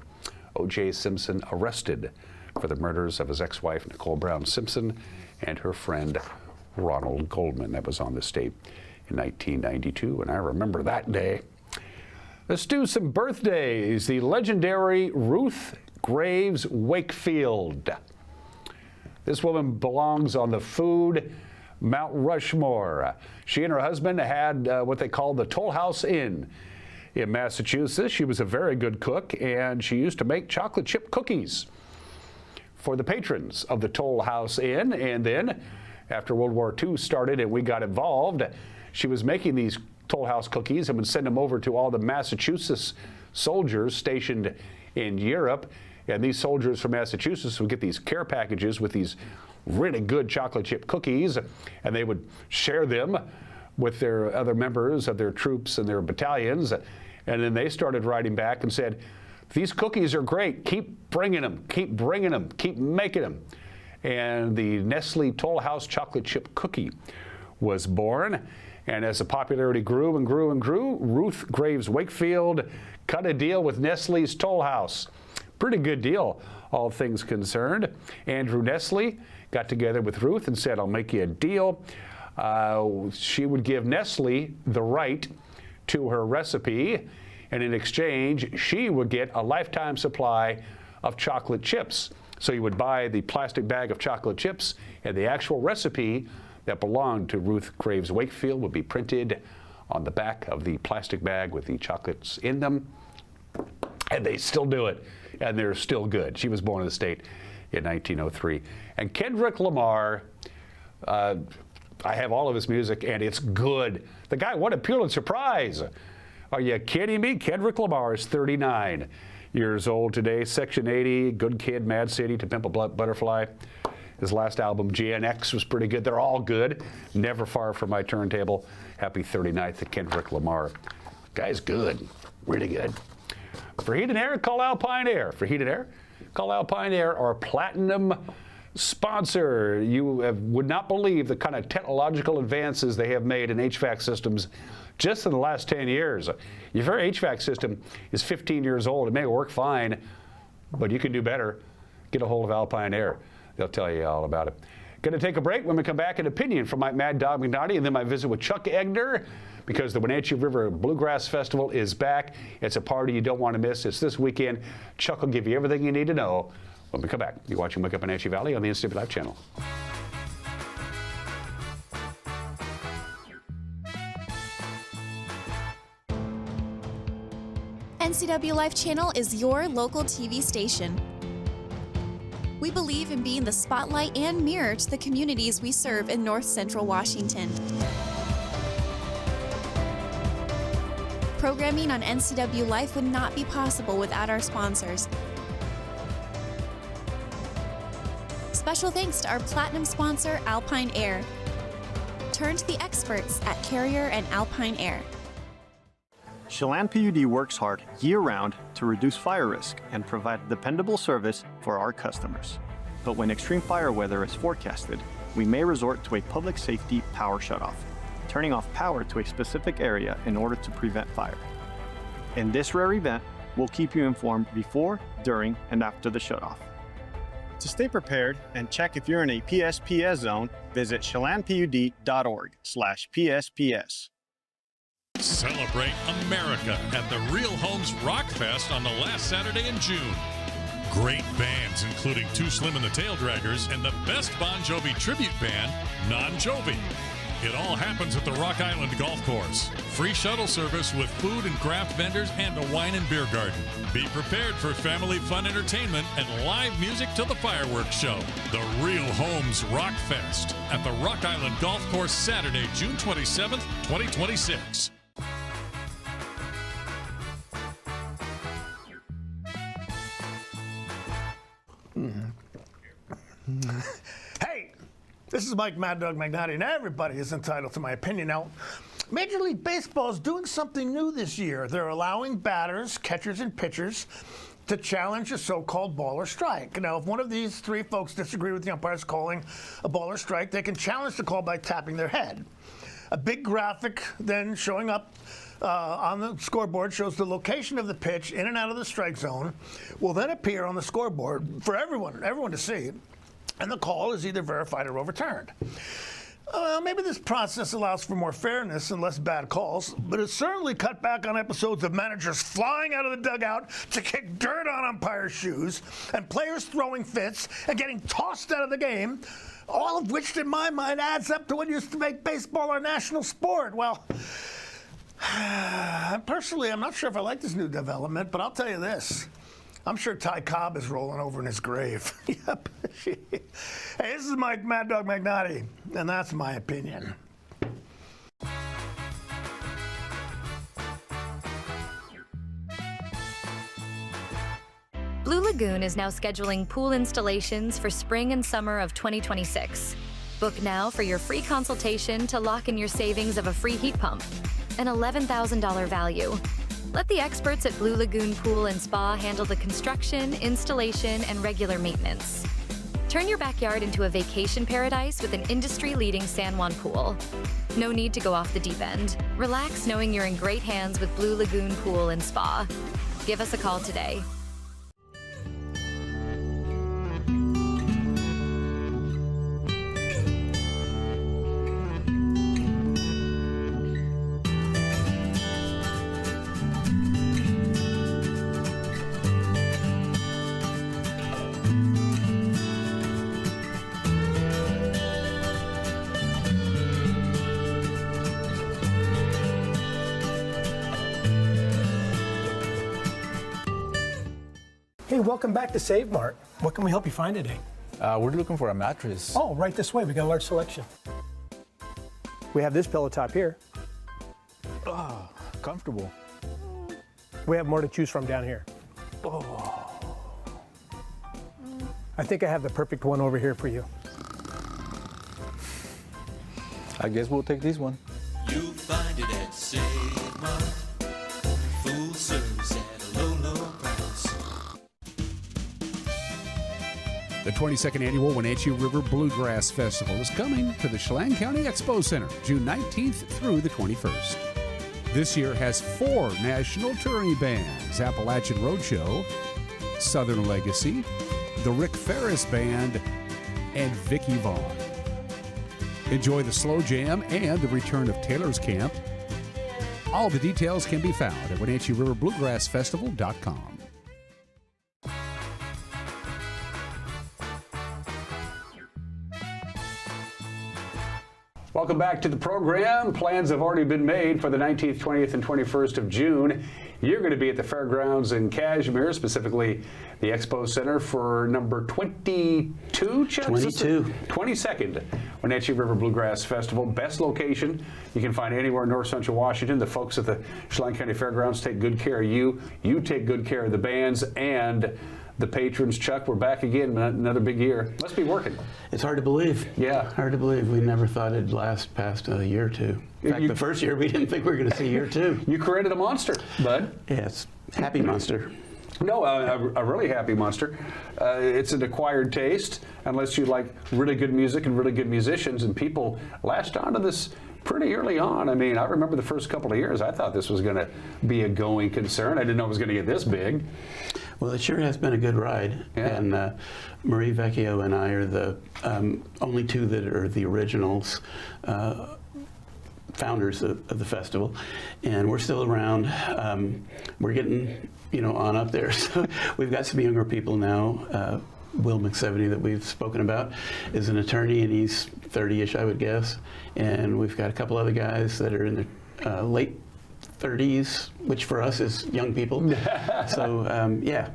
O.J. Simpson arrested for the murders of his ex-wife, Nicole Brown Simpson, and her friend, Ronald Goldman. That was on this date in 1992, and I remember that day. Let's do some birthdays. The legendary Ruth Graves Wakefield. This woman belongs on the food Mount Rushmore. She and her husband had what they call the Toll House Inn in Massachusetts. She was a very good cook, and she used to make chocolate chip cookies for the patrons of the Toll House Inn. And then, after World War II started and we got involved, she was making these Toll House cookies and would send them over to all the Massachusetts soldiers stationed in Europe. And these soldiers from Massachusetts would get these care packages with these really good chocolate chip cookies, and they would share them with their other members of their troops and their battalions. And then they started writing back and said, these cookies are great, keep bringing them, keep bringing them, keep making them. And the Nestle Toll House chocolate chip cookie was born. And as the popularity grew and grew and grew, Ruth Graves Wakefield cut a deal with Nestle's Toll House. Pretty good deal, all things concerned. Andrew Nestle got together with Ruth and said, I'll make you a deal. She would give Nestle the right to her recipe, and in exchange, she would get a lifetime supply of chocolate chips. So you would buy the plastic bag of chocolate chips, and the actual recipe that belonged to Ruth Graves Wakefield would be printed on the back of the plastic bag with the chocolates in them. And they still do it, and they're still good. She was born in the state in 1903. And Kendrick Lamar, I have all of his music, and it's good. The guy won a Pulitzer Prize. Are you kidding me? Kendrick Lamar is 39 years old today. Section 80, Good Kid, Mad City, To Pimp a Butterfly. His last album, GNX, was pretty good. They're all good. Never Far From My Turntable. Happy 39th to Kendrick Lamar. Guy's good. Really good. For heat and air, call Alpine Air. For heat and air, call Alpine Air, our platinum sponsor. You would not believe the kind of technological advances they have made in HVAC systems just in the last 10 years. Your very HVAC system is 15 years old. It may work fine, but you can do better. Get a hold of Alpine Air. They'll tell you all about it. Going to take a break. When we come back, an opinion from my Mad Dog McNaughty, and then my visit with Chuck Egner, because the Wenatchee River Bluegrass Festival is back. It's a party you don't want to miss. It's this weekend. Chuck will give you everything you need to know when we come back. You're watching Wake Up Wenatchee Valley on the NCW Live channel. NCW Life Channel is your local TV station. We believe in being the spotlight and mirror to the communities we serve in North Central Washington. Programming on NCW Life would not be possible without our sponsors. Special thanks to our platinum sponsor, Alpine Air. Turn to the experts at Carrier and Alpine Air. Chelan PUD works hard year-round to reduce fire risk and provide dependable service for our customers. But when extreme fire weather is forecasted, we may resort to a public safety power shutoff, turning off power to a specific area in order to prevent fire. In this rare event, we'll keep you informed before, during, and after the shutoff. To stay prepared and check if you're in a PSPS zone, visit chelanpud.org/PSPS. Celebrate America at the Real Homes Rock Fest on the last Saturday in June. Great bands including Too Slim and the Tail Draggers and the best Bon Jovi tribute band, Non Jovi. It all happens at the Rock Island Golf Course. Free shuttle service with food and craft vendors and a wine and beer garden. Be prepared for family fun entertainment and live music till the fireworks show. The Real Homes Rock Fest at the Rock Island Golf Course Saturday, June 27th, 2026. Hey, this is Mike Mad Dog Magnotti, and everybody is entitled to my opinion. Now, Major League Baseball is doing something new this year. They're allowing batters, catchers, and pitchers to challenge a so-called ball or strike. Now, if one of these three folks disagree with the umpires calling a ball or strike, they can challenge the call by tapping their head. A big graphic then showing up on the scoreboard shows the location of the pitch in and out of the strike zone will then appear on the scoreboard for everyone to see, and the call is either verified or overturned. Maybe this process allows for more fairness and less bad calls, but it's certainly cut back on episodes of managers flying out of the dugout to kick dirt on umpires' shoes and players throwing fits and getting tossed out of the game, all of which, in my mind, adds up to what used to make baseball our national sport. Well, personally, I'm not sure if I like this new development, but I'll tell you this. I'm sure Ty Cobb is rolling over in his grave. Yep. Hey, this is Mike Mad Dog Magnotti, and that's my opinion. Blue Lagoon is now scheduling pool installations for spring and summer of 2026. Book now for your free consultation to lock in your savings of a free heat pump, an $11,000 value. Let the experts at Blue Lagoon Pool and Spa handle the construction, installation, and regular maintenance. Turn your backyard into a vacation paradise with an industry-leading San Juan pool. No need to go off the deep end. Relax knowing you're in great hands with Blue Lagoon Pool and Spa. Give us a call today. Hey, welcome back to Save Mart. What can we help you find today? We're looking for a mattress. Oh, right this way. We got a large selection. We have this pillow top here. Oh, comfortable. We have more to choose from down here. Oh. I think I have the perfect one over here for you. I guess we'll take this one. You'll find it at Save Mart. Full service at a low, low price. The 22nd Annual Wenatchee River Bluegrass Festival is coming to the Chelan County Expo Center, June 19th through the 21st. This year has 4 national touring bands: Appalachian Roadshow, Southern Legacy, the Rick Ferris Band, and Vicky Vaughn. Enjoy the slow jam and the return of Taylor's Camp. All the details can be found at WenatcheeRiverBluegrassFestival.com. Welcome back to the program. Plans have already been made for the 19th, 20th, and 21st of June. You're going to be at the fairgrounds in Kashmir, specifically the Expo Center for number 22, Chuck? 22. 22nd Wenatchee River Bluegrass Festival. Best location you can find anywhere in North Central Washington. The folks at the Chelan County Fairgrounds take good care of you. You take good care of the bands and the patrons. Chuck, we're back again, another big year. Must be working. It's hard to believe. Yeah. Hard to believe. We never thought it'd last past a year or two. In fact, the first year we didn't think we were going to see year two. You created a monster, bud. Yes. Happy monster. No, a really happy monster. It's an acquired taste, unless you like really good music and really good musicians, and people latched onto this pretty early on. I mean, I remember the first couple of years, I thought this was going to be a going concern. I didn't know it was going to get this big. Well, it sure has been a good ride. Yeah. And Marie Vecchio and I are the only two that are the originals, founders of the festival, and we're still around. We're getting, on up there. So we've got some younger people now. Will McSeveny, that we've spoken about, is an attorney, and he's 30-ish, I would guess. And we've got a couple other guys that are in their late 30s, which for us is young people. So yeah,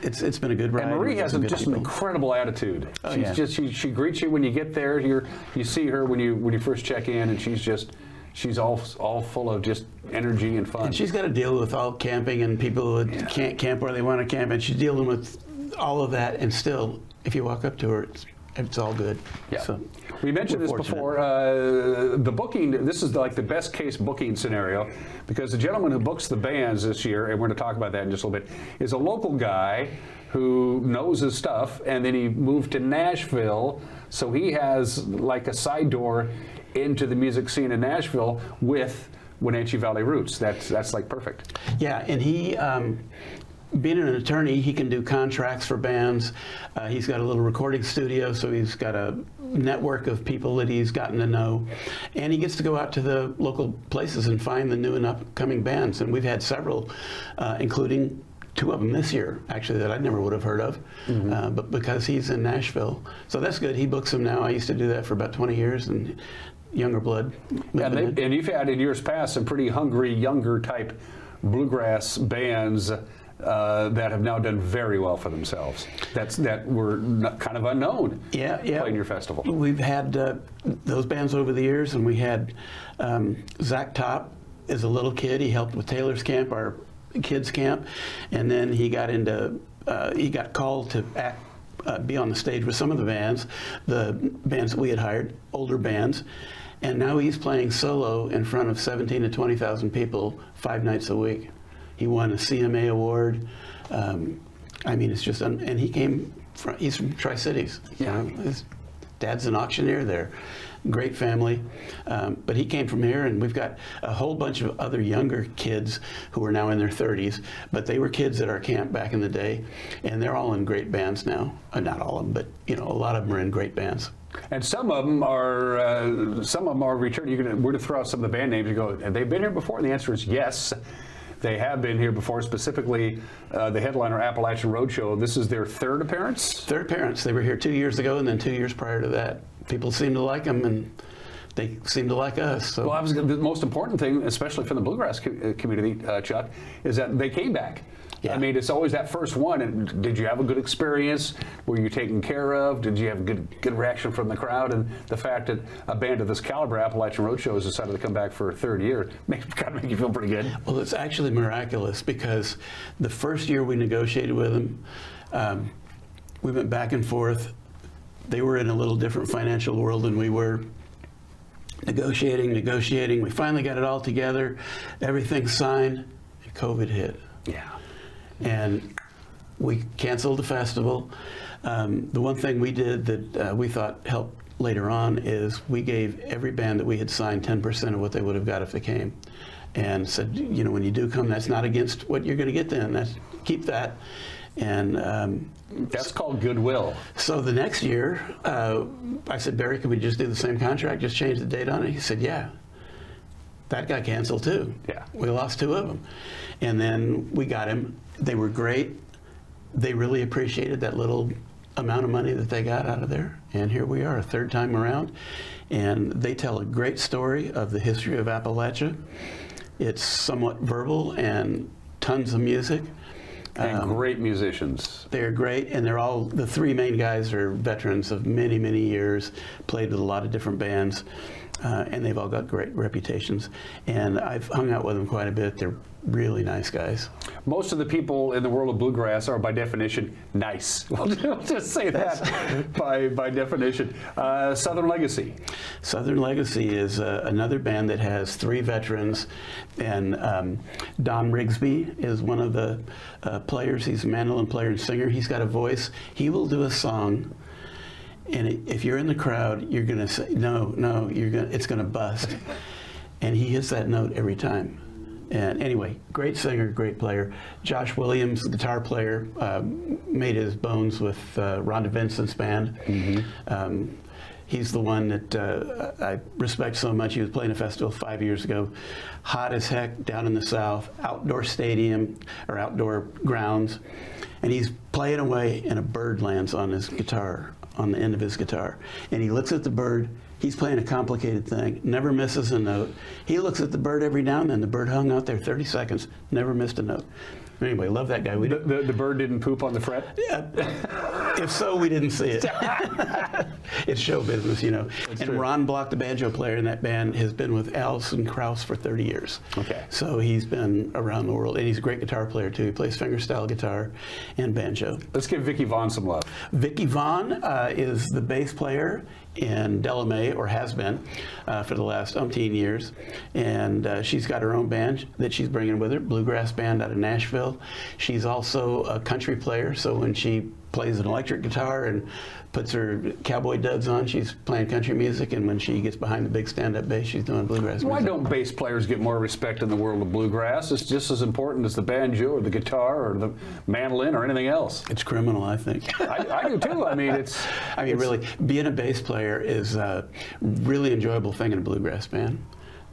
it's been a good ride. And Marie has just an incredible attitude. Oh, she's yeah. just she greets you when you get there. You see her when you first check in, and she's all full of just energy and fun. And she's got to deal with all camping and people who can't camp where they want to camp, and she's dealing with all of that. And still, if you walk up to her, it's all good. Yeah. So we mentioned this before. The booking, this is like the best case booking scenario, because the gentleman who books the bands this year, and we're going to talk about that in just a little bit, is a local guy who knows his stuff, and then he moved to Nashville, so he has like a side door into the music scene in Nashville with Wenatchee Valley roots. That's like perfect. Yeah, and he, being an attorney, he can do contracts for bands. He's got a little recording studio, so he's got a network of people that he's gotten to know. And he gets to go out to the local places and find the new and upcoming bands. And we've had several, including 2 of them this year, actually, that I never would have heard of, but because he's in Nashville. So that's good. He books them now. I used to do that for about 20 years, and younger blood. Yeah, and you've had in years past some pretty hungry, younger type bluegrass bands that have now done very well for themselves. That were kind of unknown. Yeah. Playing your festival. We've had those bands over the years, and we had Zach Top as a little kid. He helped with Taylor's Camp, our kids camp, and then he got into he got called to be on the stage with some of the bands that we had hired, older bands. And now he's playing solo in front of 17 to 20,000 people 5 nights a week. He won a CMA award. I mean, it's just, and he's from Tri-Cities. Yeah. His dad's an auctioneer there. Great family. But he came from here, and we've got a whole bunch of other younger kids who are now in their 30s, but they were kids at our camp back in the day, and they're all in great bands now. Not all of them, but a lot of them are in great bands. And some of them are returning. We're going to throw out some of the band names. You go, have they been here before? And the answer is yes. They have been here before, specifically the headliner Appalachian Roadshow. This is their 3rd appearance? 3rd appearance. They were here 2 years ago, and then 2 years prior to that. People seem to like them, and they seem to like us. So. Well, the most important thing, especially for the bluegrass community, Chuck, is that they came back. Yeah. I mean, it's always that first one. And did you have a good experience? Were you taken care of? Did you have good reaction from the crowd? And the fact that a band of this caliber, Appalachian Roadshow, has decided to come back for a 3rd year, kind of make you feel pretty good. Well, it's actually miraculous, because the first year we negotiated with them, we went back and forth. They were in a little different financial world than we were. Negotiating. We finally got it all together. Everything signed, and COVID hit. Yeah. And we canceled the festival. The one thing we did that we thought helped later on is we gave every band that we had signed 10% of what they would have got if they came, and said, when you do come, that's not against what you're going to get then. Keep that. And that's called goodwill. So the next year, I said, Barry, can we just do the same contract, just change the date on it? He said, yeah. That got canceled too. Yeah. We lost 2 of them. And then we got him. They were great. They really appreciated that little amount of money that they got out of there. And here we are, a 3rd time around. And they tell a great story of the history of Appalachia. It's somewhat verbal and tons of music. And great musicians. They're great, and they're all, the three main guys are veterans of many, many years, played with a lot of different bands, and they've all got great reputations. And I've hung out with them quite a bit. They're really nice guys. Most of the people in the world of bluegrass are, by definition, nice. We'll just say that by definition. Southern Legacy. Southern Legacy is another band that has three veterans, and Don Rigsby is one of the players. He's a mandolin player and singer. He's got a voice. He will do a song, and if you're in the crowd, you're going to say, no, it's going to bust. And he hits that note every time. And anyway, great singer, great player. Josh Williams, the guitar player, made his bones with Rhonda Vincent's band. Mm-hmm. He's the one that I respect so much. He was playing a festival 5 years ago, hot as heck down in the South, outdoor stadium or outdoor grounds, and he's playing away and a bird lands on his guitar, on the end of his guitar. And he looks at the bird. He's playing a complicated thing, never misses a note. He looks at the bird every now and then. The bird hung out there 30 seconds, never missed a note. Anyway, love that guy. The bird didn't poop on the fret? If so, we didn't see it. It's show business, you know. That's and true. Ron Block, the banjo player in that band, has been with Alison Krauss for 30 years. Okay. So he's been around the world, and he's a great guitar player, too. He plays fingerstyle guitar and banjo. Let's give Vicki Vaughn some love. Vicki Vaughn is the bass player in Delamay, or has been, for the last umpteen years. And she's got her own band that she's bringing with her, bluegrass band out of Nashville. She's also a country player, so when she plays an electric guitar and puts her cowboy duds on, she's playing country music, and when she gets behind the big stand-up bass, she's doing bluegrass music. Why don't bass players get more respect in the world of bluegrass? It's just as important as the banjo or the guitar or the mandolin or anything else. It's criminal, I think. I do too. I mean, really, being a bass player is a really enjoyable thing in a bluegrass band.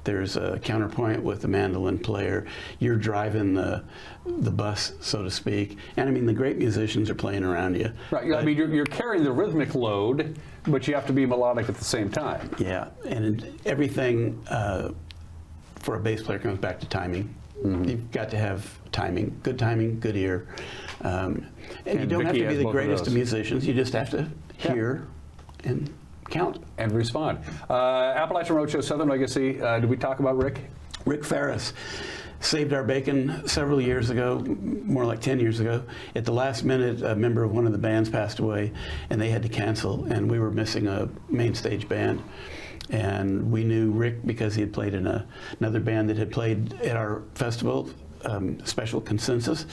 There's a counterpoint with the mandolin player. You're driving the bus, so to speak. And I mean, the great musicians are playing around you. Right. I mean, you're carrying the rhythmic load, but you have to be melodic at the same time. Yeah, and everything for a bass player comes back to timing. Mm-hmm. You've got to have timing, good ear. And you don't have to be the greatest of musicians. You just have to hear and count. And respond. Appalachian Roadshow, Southern Legacy. Did we talk about Rick? Rick Ferris saved our bacon several years ago, more like 10 years ago. At the last minute, a member of one of the bands passed away, and they had to cancel, and we were missing a main stage band. And we knew Rick because he had played in another band that had played at our festival, Special Consensus.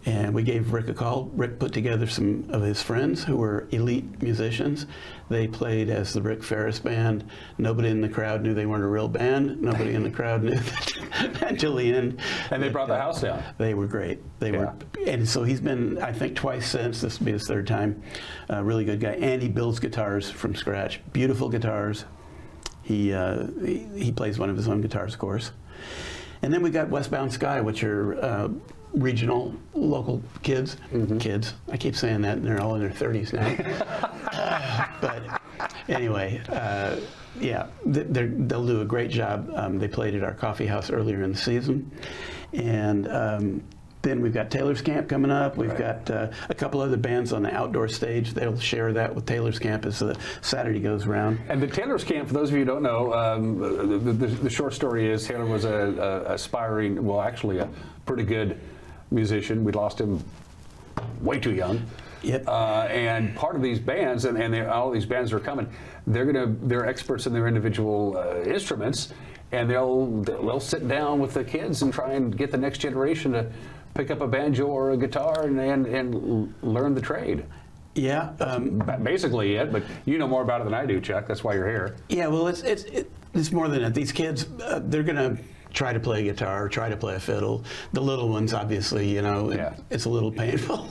And we gave Rick a call. Rick put together some of his friends who were elite musicians. They played as the Rick Ferris Band. Nobody in the crowd knew they weren't a real band. Nobody in the crowd knew that until the end. And they brought the house down. They were great. They were, and so he's been, I think, twice since. This will be his third time. Really good guy. And he builds guitars from scratch. Beautiful guitars. He plays one of his own guitars, of course. And then we got Westbound Sky, which are regional, local kids. Mm-hmm. Kids. I keep saying that, and they're all in their 30s now. But anyway, yeah, they'll do a great job. They played at our coffee house earlier in the season. And then we've got Taylor's Camp coming up. We've got a couple other bands on the outdoor stage. They'll share that with Taylor's Camp as the Saturday goes around. And the Taylor's Camp, for those of you who don't know, the short story is Taylor was a aspiring, well, actually a pretty good musician. We lost him way too young. Yep. And part of these bands, and all these bands are coming, they're experts in their individual instruments, and they'll sit down with the kids and try and get the next generation to pick up a banjo or a guitar and learn the trade. Yeah. Basically it, but you know more about it than I do, Chuck. That's why you're here. Yeah, well, it's more than that. These kids, they're going to try to play a guitar, try to play a fiddle. The little ones, obviously, you know, it's a little painful.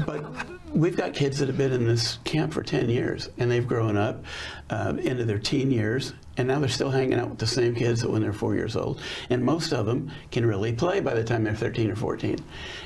But we've got kids that have been in this camp for 10 years, and they've grown up into their teen years, and now they're still hanging out with the same kids that when they're 4 years old. And most of them can really play by the time they're 13 or 14.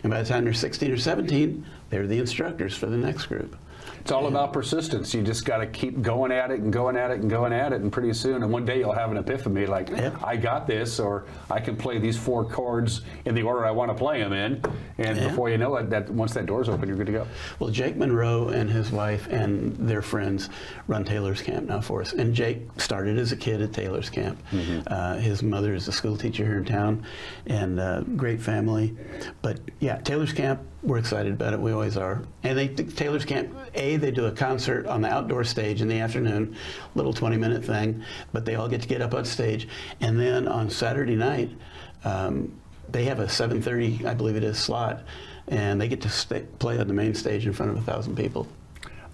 And by the time they're 16 or 17, they're the instructors for the next group. It's all about persistence. You just got to keep going at it and going at it and going at it, and pretty soon, and one day you'll have an epiphany like, I got this, or I can play these 4 chords in the order I want to play them in, and before you know it, once that door's open, you're good to go. Well, Jake Monroe and his wife and their friends run Taylor's Camp now for us, and Jake started as a kid at Taylor's Camp. His mother is a school teacher here in town, and great family. But yeah, Taylor's Camp, we're excited about it. We always are. And Taylor's Camp, they do a concert on the outdoor stage in the afternoon, little 20-minute thing, but they all get up on stage. And then on Saturday night, they have a 7:30, I believe it is, slot, and they get to play on the main stage in front of 1,000 people.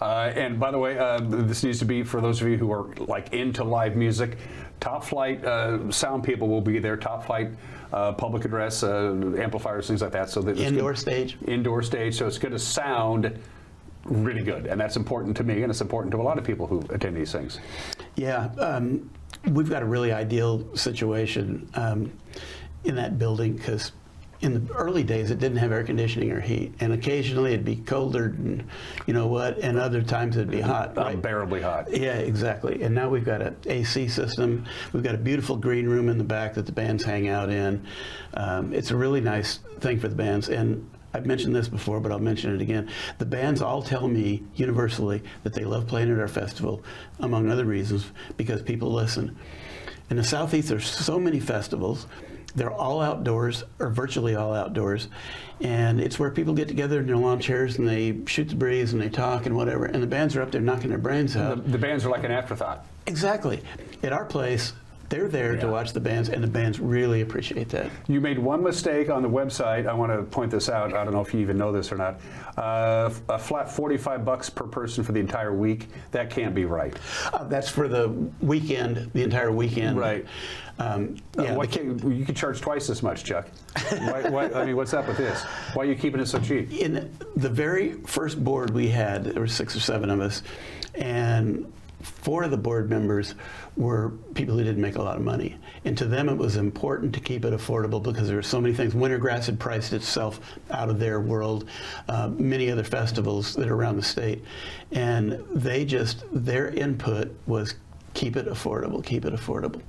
And by the way, this needs to be for those of you who are like into live music. Top flight sound people will be there. Top flight public address, amplifiers, things like that. So that indoor stage. Indoor stage. So it's going to sound really good, and that's important to me, and it's important to a lot of people who attend these things. Yeah, we've got a really ideal situation in that building because in the early days, it didn't have air conditioning or heat, and occasionally it'd be colder than, you know what, and other times it'd be hot. Unbearably hot. Yeah, exactly. And now we've got an AC system. We've got a beautiful green room in the back that the bands hang out in. It's a really nice thing for the bands, and I've mentioned this before, but I'll mention it again. The bands all tell me universally that they love playing at our festival, among other reasons, because people listen. In the Southeast, there's so many festivals. They're all outdoors, or virtually all outdoors, and it's where people get together in their lawn chairs and they shoot the breeze and they talk and whatever, and the bands are up there knocking their brains out. The bands are like an afterthought. Exactly. At our place, they're there to watch the bands, and the bands really appreciate that. You made one mistake on the website. I want to point this out. I don't know if you even know this or not. A flat $45 per person for the entire week. That can't be right. That's for the weekend, the entire weekend. Right. Why can't you could charge twice as much, Chuck? I mean, what's up with this? Why are you keeping it so cheap? In the very first board we had, there were 6 or 7 of us, and 4 of the board members were people who didn't make a lot of money. And to them it was important to keep it affordable because there were so many things. Wintergrass had priced itself out of their world, many other festivals that are around the state. And their input was keep it affordable, keep it affordable.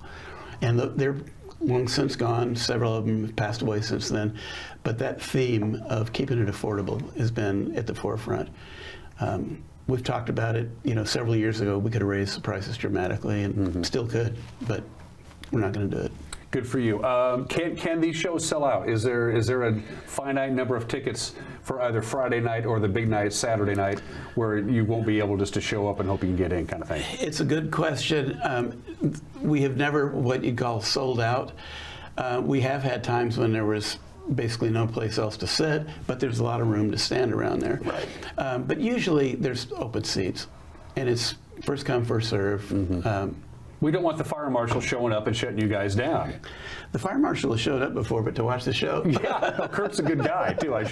And they're long since gone. Several of them have passed away since then. But that theme of keeping it affordable has been at the forefront. We've talked about it, several years ago. We could have raised the prices dramatically, and still could, but we're not going to do it. Good for you. Can these shows sell out? Is there a finite number of tickets for either Friday night or the big night, Saturday night, where you won't be able just to show up and hope you can get in, kind of thing? It's a good question. We have never what you call sold out. We have had times when there was basically no place else to sit, but there's a lot of room to stand around there. Right. But usually there's open seats, and it's first come, first serve. We don't want the fire marshal showing up and shutting you guys down. The fire marshal has showed up before, but to watch the show. Yeah, Kurt's a good guy too. I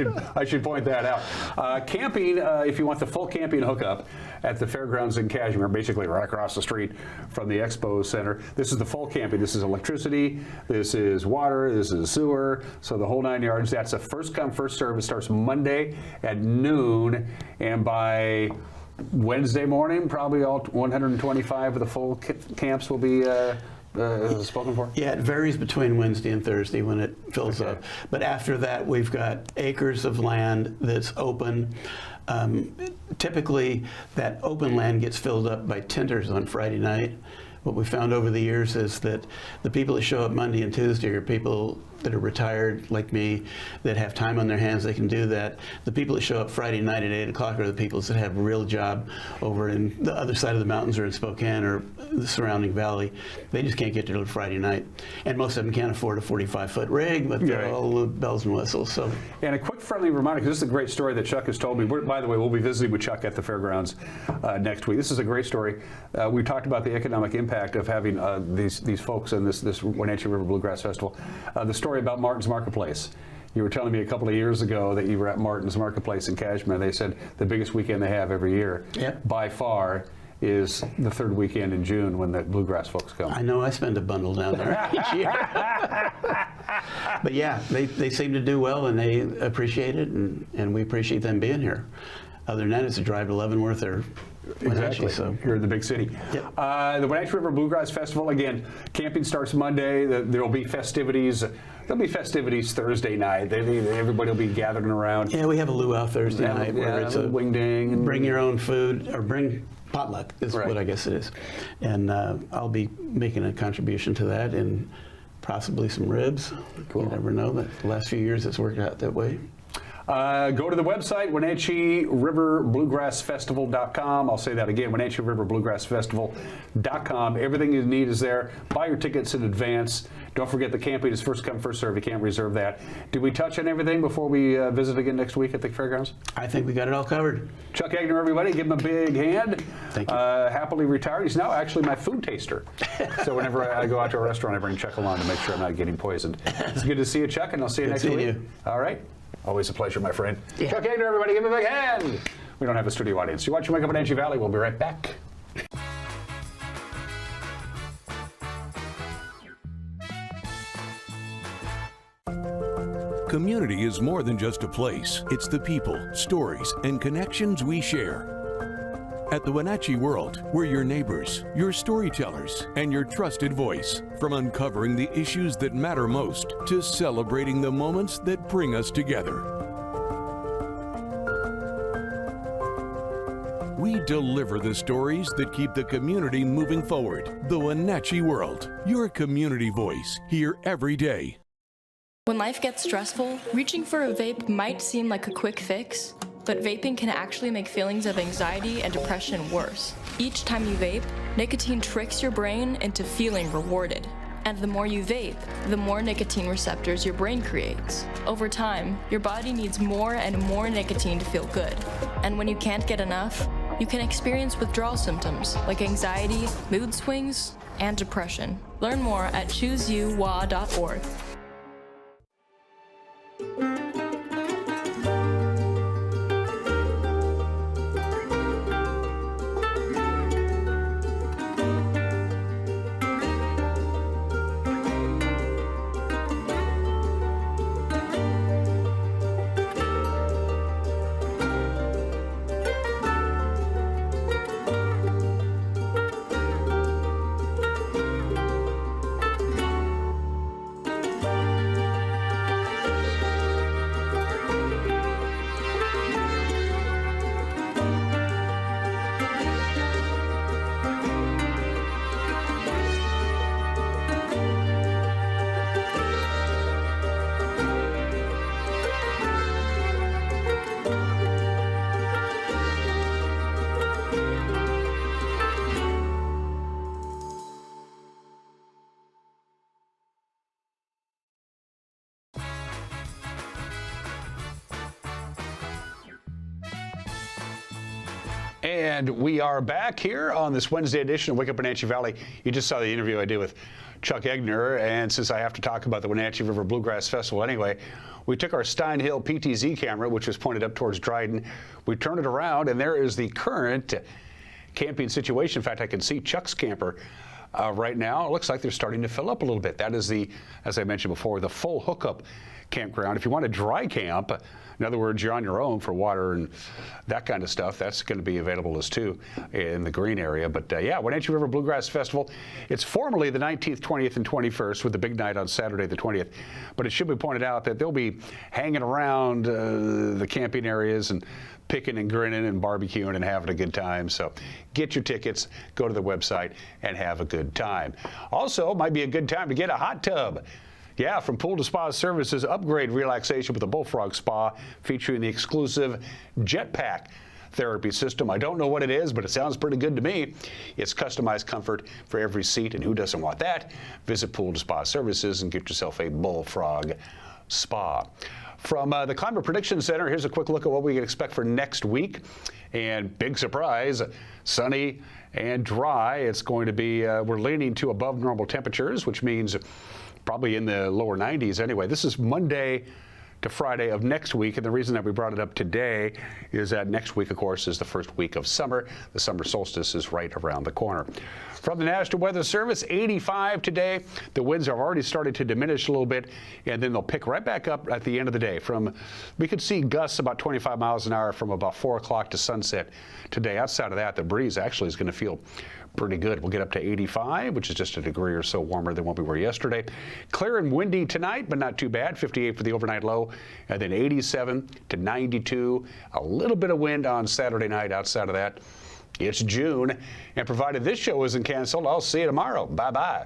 should point that out. Camping, if you want the full camping hookup at the fairgrounds in Cashmere, basically right across the street from the Expo Center. This is the full camping. This is electricity. This is water. This is sewer. So the whole 9 yards. That's a first come, first serve. It starts Monday at noon, and by Wednesday morning, probably all 125 of the full camps will be spoken for? Yeah, it varies between Wednesday and Thursday when it fills up. But after that, we've got acres of land that's open. Typically, that open land gets filled up by tenters on Friday night. What we found over the years is that the people that show up Monday and Tuesday are people that are retired, like me, that have time on their hands, they can do that. The people that show up Friday night at 8 o'clock are the people that have a real job over in the other side of the mountains or in Spokane or the surrounding valley. They just can't get there till Friday night. And most of them can't afford a 45-foot rig, but they're all bells and whistles. So. And a quick friendly reminder, because this is a great story that Chuck has told me. By the way, we'll be visiting with Chuck at the fairgrounds next week. This is a great story. We talked about the economic impact of having these folks in this Wenatchee River Bluegrass Festival. The story about Martin's Marketplace. You were telling me a couple of years ago that you were at Martin's Marketplace in Cashmere. They said the biggest weekend they have every year, by far, is the third weekend in June when the bluegrass folks come. I know, I spend a bundle down there each year. But yeah, they seem to do well, and they appreciate it, and we appreciate them being here. other than that, it's a drive to Leavenworth or Wenatchee. Exactly. So Here in the big city. Yep. The Wenatchee River Bluegrass Festival, again, camping starts Monday. There will be festivities. There'll be festivities Thursday night. Everybody will be gathering around. Yeah, we have a luau Thursday night where it's a wing ding. And bring your own food, or bring potluck is what I guess it is. And I'll be making a contribution to that, and possibly some ribs. Cool. You never know. But the last few years it's worked out that way. Go to the website, Wenatchee River Bluegrass Festival.com. I'll say that again, Wenatchee River Bluegrass Festival.com. Everything you need is there. Buy your tickets in advance. Don't forget the camping is first come, first serve. You can't reserve that. Did we touch on everything before we visit again next week at the fairgrounds? I think we got it all covered. Chuck Egner, everybody, give him a big hand. Thank you. Happily retired. He's now actually my food taster. So whenever I go out to a restaurant, I bring Chuck along to make sure I'm not getting poisoned. It's good to see you, Chuck, and I'll see you next week. All right. Always a pleasure, my friend. Yeah. Chuck Egner, everybody, give him a big hand. We don't have a studio audience. You watch Wake Up Wenatchee Valley. We'll be right back. Community is more than just a place. It's the people, stories, and connections we share. At the Wenatchee World, we're your neighbors, your storytellers, and your trusted voice. From uncovering the issues that matter most to celebrating the moments that bring us together. We deliver the stories that keep the community moving forward. The Wenatchee World, your community voice, here every day. When life gets stressful, reaching for a vape might seem like a quick fix, but vaping can actually make feelings of anxiety and depression worse. Each time you vape, nicotine tricks your brain into feeling rewarded. And the more you vape, the more nicotine receptors your brain creates. Over time, your body needs more and more nicotine to feel good. And when you can't get enough, you can experience withdrawal symptoms like anxiety, mood swings, and depression. Learn more at chooseyouwa.org. And we are back here on this Wednesday edition of Wake Up Wenatchee Valley. You just saw the interview I did with Chuck Egner, and since I have to talk about the Wenatchee River Bluegrass Festival anyway, we took our Stein Hill PTZ camera, which was pointed up towards Dryden. We turned it around, and there is the current camping situation. In fact, I can see Chuck's camper right now. It looks like they're starting to fill up a little bit. That is the, as I mentioned before, the full hookup campground. If you want to dry camp, in other words, you're on your own for water and that kind of stuff, that's going to be available as too in the green area. But yeah, Wenatchee River Bluegrass Festival, it's formally the 19th, 20th, and 21st with the big night on Saturday the 20th. But it should be pointed out that they'll be hanging around the camping areas and picking and grinning and barbecuing and having a good time. So get your tickets, go to the website, and have a good time. Also, might be a good time to get a hot tub. Yeah, from Pool to Spa Services, upgrade relaxation with a Bullfrog Spa featuring the exclusive Jetpack therapy system. I don't know what it is, but it sounds pretty good to me. It's customized comfort for every seat, and who doesn't want that? Visit Pool to Spa Services and get yourself a Bullfrog Spa. From the Climate Prediction Center, here's a quick look at what we can expect for next week. And big surprise, sunny and dry. It's going to be, we're leaning to above normal temperatures, which means probably in the lower 90s anyway. This is Monday, to Friday of next week. And the reason that we brought it up today is that next week, of course, is the first week of summer. The summer solstice is right around the corner. From the National Weather Service, 85 today. The winds have already started to diminish a little bit, and then they'll pick right back up at the end of the day. We could see gusts about 25 miles an hour from about 4 o'clock to sunset today. Outside of that, the breeze actually is going to feel pretty good. We'll get up to 85, which is just a degree or so warmer than what we were yesterday. Clear and windy tonight, but not too bad. 58 for the overnight low, and then 87 to 92. A little bit of wind on Saturday night. Outside of that, it's June, and provided this show isn't canceled, I'll see you tomorrow. Bye-bye.